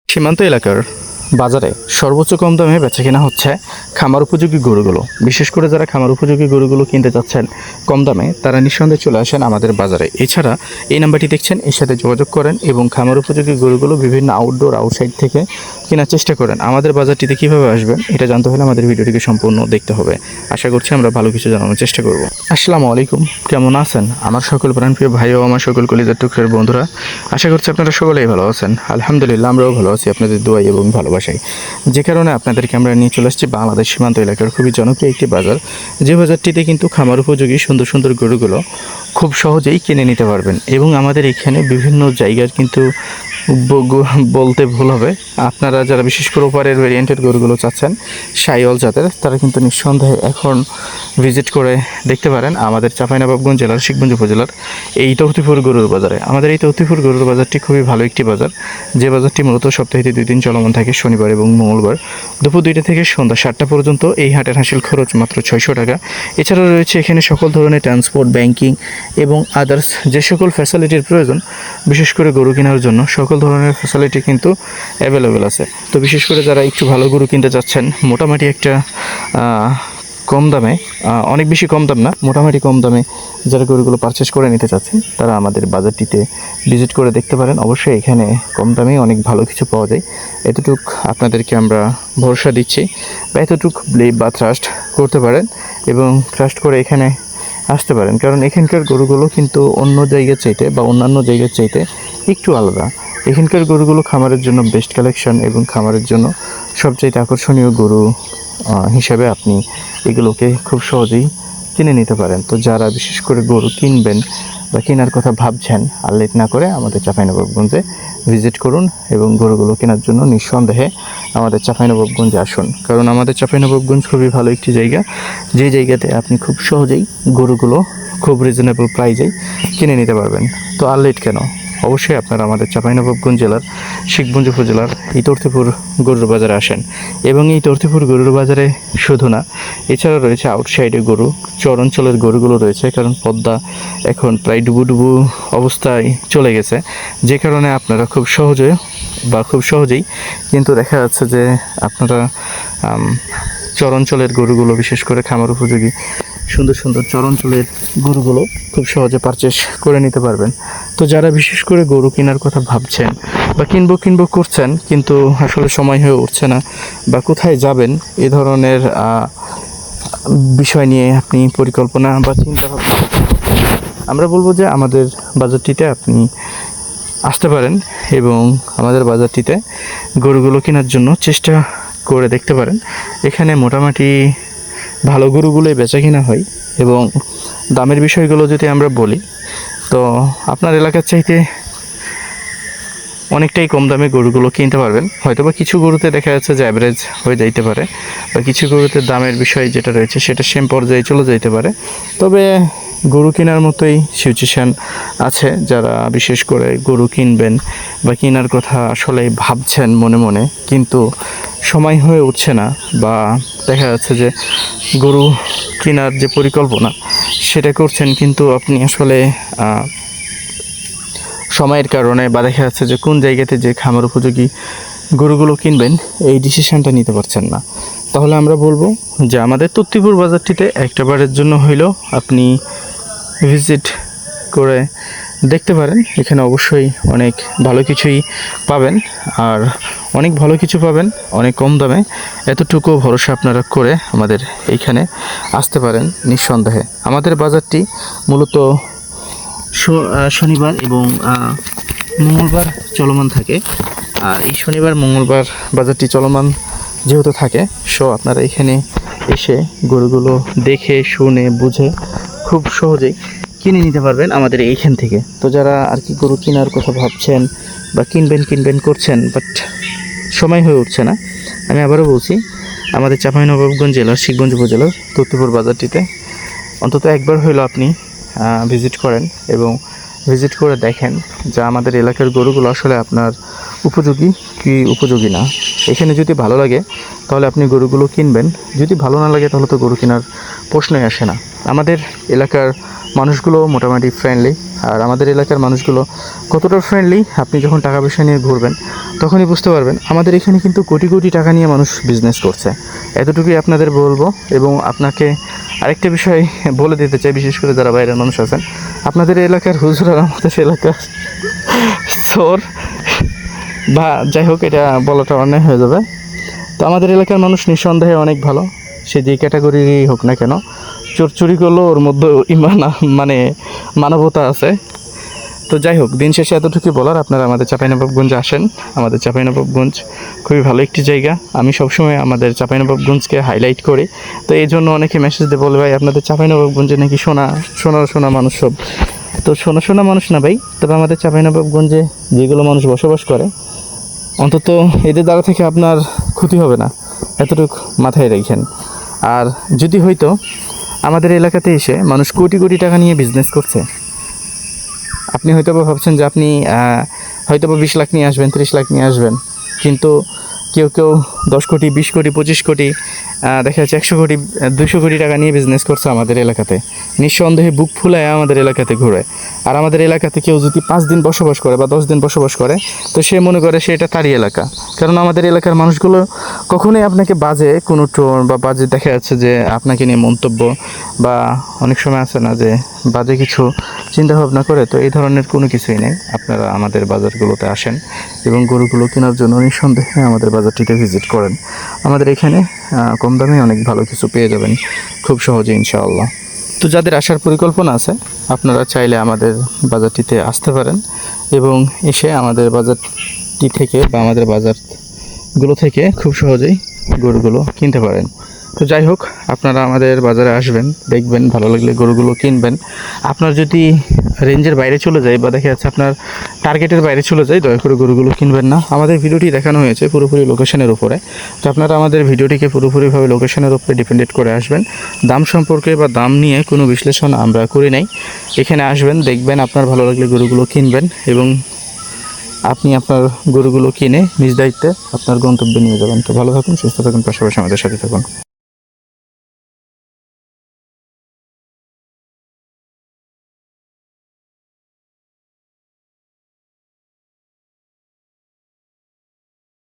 সীমান্ত এলাকার বাজারে সর্বোচ্চ কম দামে বেচাকেনা হচ্ছে খামার উপযোগী গরুগুলো। বিশেষ করে যারা খামার উপযোগী গরুগুলো কিনতে চাচ্ছেন কম দামে, তারা নিঃসন্দেহে চলে আসেন আমাদের বাজারে। এছাড়া এই নাম্বারটি দেখছেন, এর সাথে যোগাযোগ করেন এবং খামার উপযোগী গরুগুলো বিভিন্ন আউটডোর আউটসাইড থেকে কেনার চেষ্টা করেন। আমাদের বাজারটিতে কীভাবে আসবেন এটা জানতে হলে আমাদের ভিডিওটিকে সম্পূর্ণ দেখতে হবে। আশা করছি আমরা ভালো কিছু জানানোর চেষ্টা করব। আসসালামু আলাইকুম, কেমন আছেন আমার সকল প্রাণপ্রিয় ভাই ও আমার সকল কলিজার টুকরের বন্ধুরা? আশা করছি আপনারা সকলেই ভালো আছেন। আলহামদুলিল্লাহ, আমরাও ভালো আছি আপনাদের দোয়াই এবং ভালোবাসাই। যে কারণে আপনাদেরকে আমরা নিয়ে চলে আসছি বাংলাদেশ সীমান্ত এলাকার খুবই জনপ্রিয় একটি বাজার, যে বাজারটিতে কিন্তু খামার উপযোগী সুন্দর সুন্দর গরুগুলো খুব সহজেই কিনে নিতে পারবেন। এবং আমাদের এখানে বিভিন্ন জায়গার কিন্তু বলতে ভুল হবে, আপনারা যারা বিশেষ করে ওপারের ভেরিয়েন্টের গরুগুলো চাচ্ছেন সাইওয়াল জাতের, তারা কিন্তু নিঃসন্দেহে এখন ভিজিট করে দেখতে পারেন আমাদের চাঁপাইনবাবগঞ্জ জেলার শিখগঞ্জ উপজেলার এই তৌতিপুর গরুর বাজারে। আমাদের এই তৌতিপুর গরুর বাজারটি খুবই ভালো একটি বাজার, যে বাজারটি মূলত সপ্তাহে 2 দিন চলমান থাকে, শনিবার এবং মঙ্গলবার দুপুর 2টা থেকে সন্ধ্যা 7টা পর্যন্ত। এই হাটের হাসিল খরচ মাত্র 600 টাকা। এছাড়াও রয়েছে এখানে সকল ধরনের ট্রান্সপোর্ট, ব্যাংকিং এবং আদার্স যে সকল ফ্যাসিলিটির প্রয়োজন, বিশেষ করে গরু কেনার জন্য সকল ধরনের ফ্যাসিলিটি কিন্তু অ্যাভেলেবেল আছে। তো বিশেষ করে যারা একটু ভালো গরু কিনতে চাচ্ছেন, মোটামুটি একটা কম দামে, অনেক বেশি কম দাম না, মোটামুটি কম দামে যারা গরুগুলো পারচেস করে নিতে চাচ্ছেন, তারা আমাদের বাজারটিতে ভিজিট করে দেখতে পারেন। অবশ্যই এখানে কম দামে অনেক ভালো কিছু পাওয়া যায়, এতটুক আপনাদেরকে আমরা ভরসা দিচ্ছি, বা এতটুক বিলিভ বা ট্রাস্ট করতে পারেন এবং ট্রাস্ট করে এখানে আসতে পারেন। কারণ এখানকার গরুগুলো কিন্তু অন্য জায়গার চাইতে বা অন্যান্য জায়গার চাইতে একটু আলাদা। এখানকার গরুগুলো খামারের জন্য বেস্ট কালেকশন এবং খামারের জন্য সবচাইতে আকর্ষণীয় গরু হিসাবে আপনি এগুলোকে খুব সহজেই কিনে নিতে পারেন। তো যারা বিশেষ করে গরু কিনবেন বা কেনার কথা ভাবছেন, আর লেট না করে আমাদের চাঁপাইনবাবগঞ্জে ভিজিট করুন এবং গরুগুলো কেনার জন্য নিঃসন্দেহে আমাদের চাঁপাইনবাবগঞ্জে আসুন। কারণ আমাদের চাঁপাইনবাবগঞ্জ খুবই ভালো একটি জায়গা, যে জায়গাতে আপনি খুব সহজেই গরুগুলো খুব রিজনেবল প্রাইজেই কিনে নিতে পারবেন। তো আর লেট কেন, অবশ্যই আপনারা আমাদের চাঁপাইনবাবগঞ্জ জেলার শিখগঞ্জ উপজেলার এই তর্তিপুর গরুর বাজারে আসেন। এবং এই তর্তিপুর গরুর বাজারে শুধু না, এছাড়াও রয়েছে আউটসাইডে গরু, চর অঞ্চলের গরুগুলো রয়েছে। কারণ পদ্মা এখন প্রায় ডুবু অবস্থায় চলে গেছে, যে কারণে আপনারা খুব সহজেই কিন্তু দেখা যাচ্ছে যে আপনারা চর অঞ্চলের গরুগুলো, বিশেষ করে খামার উপযোগী সুন্দর সুন্দর চর অঞ্চলের গরুগুলো খুব সহজে পারচেস করে নিতে পারবেন। তো যারা বিশেষ করে গরু কেনার কথা ভাবছেন বা কিনবো করছেন, কিন্তু আসলে সময় হয়ে উঠছে না, বা কোথায় যাবেন এ ধরনের বিষয় নিয়ে আপনি পরিকল্পনা বা চিন্তা ভাবনা, আমরা বলবো যে আমাদের বাজারটিতে আপনি আসতে পারেন এবং আমাদের বাজারটিতে গরুগুলো কেনার জন্য চেষ্টা করে দেখতে পারেন। এখানে মোটামুটি ভালো গরুগুলোই বেচা কিনা হয়। এবং দামের বিষয়গুলো যদি আমরা বলি, তো আপনার এলাকার চাইতে অনেকটাই কম দামে গরুগুলো কিনতে পারবেন। হয়তো বা কিছু গরুতে দেখা যাচ্ছে যে অ্যাভারেজ হয়ে যাইতে পারে, বা কিছু গরুতে দামের বিষয় যেটা রয়েছে সেটা সেম পর্যায়ে চলে যাইতে পারে। তবে গরু কেনার মতোই সিচুয়েশান আছে, যারা বিশেষ করে গরু কিনবেন বা কেনার কথা আসলে ভাবছেন মনে মনে, কিন্তু সময় হয়ে উঠছে না, বা দেখা যাচ্ছে যে গরু কেনার যে পরিকল্পনা সেটা করছেন, কিন্তু আপনি আসলে সময়ের কারণে, বা দেখা যাচ্ছে যে কোন জায়গাতে যে খামার উপযোগী গরুগুলো কিনবেন এই ডিসিশানটা নিতে পারছেন না, তাহলে আমরা বলবো যে আমাদের তত্তিপুর বাজারটিতে একটা বারের জন্য হইলেও আপনি ভিজিট করে দেখতে পারেন। এখানে অবশ্যই অনেক ভালো কিছুই পাবেন, আর অনেক ভালো কিছু পাবেন অনেক কম দামে। এতটুকু ভরসা আপনারা করে আমাদের এইখানে আসতে পারেন নিঃসন্দেহে। আমাদের বাজারটি মূলত শনিবার এবং মঙ্গলবার চলমান থাকে। আর এই শনিবার মঙ্গলবার বাজারটি চলমান যেহেতু থাকে, আপনারা এখানে এসে গরুগুলো দেখে শুনে বুঝে খুব সহজেই কিনে নিতে পারবেন আমাদের এইখান থেকে। তো যারা আর কি গরু কেনার কথা ভাবছেন বা কিনবেন করছেন, বাট সময় হয়ে উঠছে না, আমি আবারও বলছি, আমাদের চাঁপাইনবাবগঞ্জ জেলার শিখগঞ্জ উপজেলার তত্তিপুর বাজারটিতে অন্তত একবার হইলো আপনি ভিজিট করেন এবং ভিজিট করে দেখেন যে আমাদের এলাকার গরুগুলো আসলে আপনার উপযোগী কি উপযোগী না। এখানে যদি ভালো লাগে তাহলে আপনি গরুগুলো কিনবেন, যদি ভালো না লাগে তাহলে তো গরু কেনার প্রশ্নই আসে না। আমাদের এলাকার মানুষগুলো মোটামুটি ফ্রেন্ডলি, আর আমাদের এলাকার মানুষগুলো কতটা ফ্রেন্ডলি আপনি যখন টাকা পয়সা নিয়ে ঘুরবেন তখনই বুঝতে পারবেন আমাদের এখানে কিন্তু কোটি কোটি টাকা নিয়ে মানুষ বিজনেস করছে। এতটুকুই আপনাদের বলবো। এবং আপনাকে আরেকটা বিষয় বলে দিতে চাই, বিশেষ করে যারা বাইরের মানুষ আছেন, আপনাদের এলাকার হুজুর আর আমাদের এলাকার চোর, বা যাই হোক এটা বলাটা অন্যায় হয়ে যাবে। তো আমাদের এলাকার মানুষ নিঃসন্দেহে অনেক ভালো, সে যে ক্যাটাগরিরই হোক না কেন। চোর চুরি করলেও ওর মধ্যে ইমান মানে মানবতা আছে। তো যাই হোক, দিন শেষে এতটুকু বলার, আপনারা আমাদের চাঁপাইনবাবগঞ্জে আসেন। আমাদের চাঁপাইনবাবগঞ্জ খুবই ভালো একটি জায়গা। আমি সবসময় আমাদের চাঁপাইনবাবগঞ্জকে হাইলাইট করি। তো এই জন্য অনেকে মেসেজ দিয়ে বলে, ভাই আপনাদের চাঁপাইনবাবগঞ্জে নাকি সোনা মানুষ সব। তো সোনা মানুষ না ভাই, তবে আমাদের চাঁপাইনবাবগঞ্জে যেগুলো মানুষ বসবাস করে, অন্তত এদের দ্বারা থেকে আপনার ক্ষতি হবে না, এতটুকু মাথায় রাখেন। আর যদি হয়তো আমাদের এলাকাতে এসে মানুষ কোটি কোটি টাকা নিয়ে বিজনেস করছে, আপনি হয়তো বা ভাবছেন যে আপনি হয়তো বা 20 লাখ নিয়ে আসবেন, 30 লাখ নিয়ে আসবেন, কিন্তু কেউ কেউ 10 কোটি, 20 কোটি, 25 কোটি, দেখা যাচ্ছে 100 কোটি, 200 কোটি টাকা নিয়ে বিজনেস করছে আমাদের এলাকাতে। নিঃসন্দেহে বুক ফুলায় আমাদের এলাকাতে ঘুরে। আর আমাদের এলাকাতে কেউ যদি 5 দিন বসবাস করে বা 10 দিন বসবাস করে, তো সে মনে করে সে এটা তারই এলাকা। কারণ আমাদের এলাকার মানুষগুলো কখনোই আপনাকে বাজে কোনো টোন বা বাজে দেখা যাচ্ছে যে আপনাকে নিয়ে মন্তব্য, বা অনেক সময় আছে না যে বাজে কিছু চিন্তা ভাবনা করে, তো এই ধরনের কোনো কিছুই নেই। আপনারা আমাদের বাজারগুলোতে আসেন এবং গরুগুলো কেনার জন্য নিঃসন্দেহে আমাদের বাজারটিতে ভিজিট করেন। আমাদের এখানে কম দামে অনেক ভালো কিছু পেয়ে যাবেন খুব সহজে ইনশাআল্লাহ। তো যাদের আসার পরিকল্পনা আছে, আপনারা চাইলে আমাদের বাজারটিতে আসতে পারেন এবং এসে আমাদের বাজারটি থেকে বা আমাদের বাজারগুলো থেকে খুব সহজেই গরুগুলো কিনতে পারেন। তো যাই হোক, আপনারা আমাদের বাজারে আসবেন, দেখবেন, ভালো লাগলে গরুগুলো কিনবেন। আপনার যদি রেঞ্জের বাইরে চলে যায় বা দেখা যাচ্ছে আপনার টার্গেটের বাইরে চলে যায়, দয়া করে গরুগুলো কিনবেন না। আমাদের ভিডিওটি দেখানো হয়েছে পুরোপুরি লোকেশনের উপরে, তো আপনারা আমাদের ভিডিওটিকে পুরোপুরিভাবে লোকেশনের উপরে ডিপেন্ডেড করে আসবেন। দাম সম্পর্কে বা দাম নিয়ে কোনো বিশ্লেষণ আমরা করি নাই। এখানে আসবেন, দেখবেন, আপনার ভালো লাগলে গরুগুলো কিনবেন এবং আপনি আপনার গরুগুলো কিনে নিজ দায়িত্বে আপনার গন্তব্যে নিয়ে যাবেন। তো ভালো থাকুন, সুস্থ থাকুন, পাশাপাশি আমাদের সাথে থাকুন।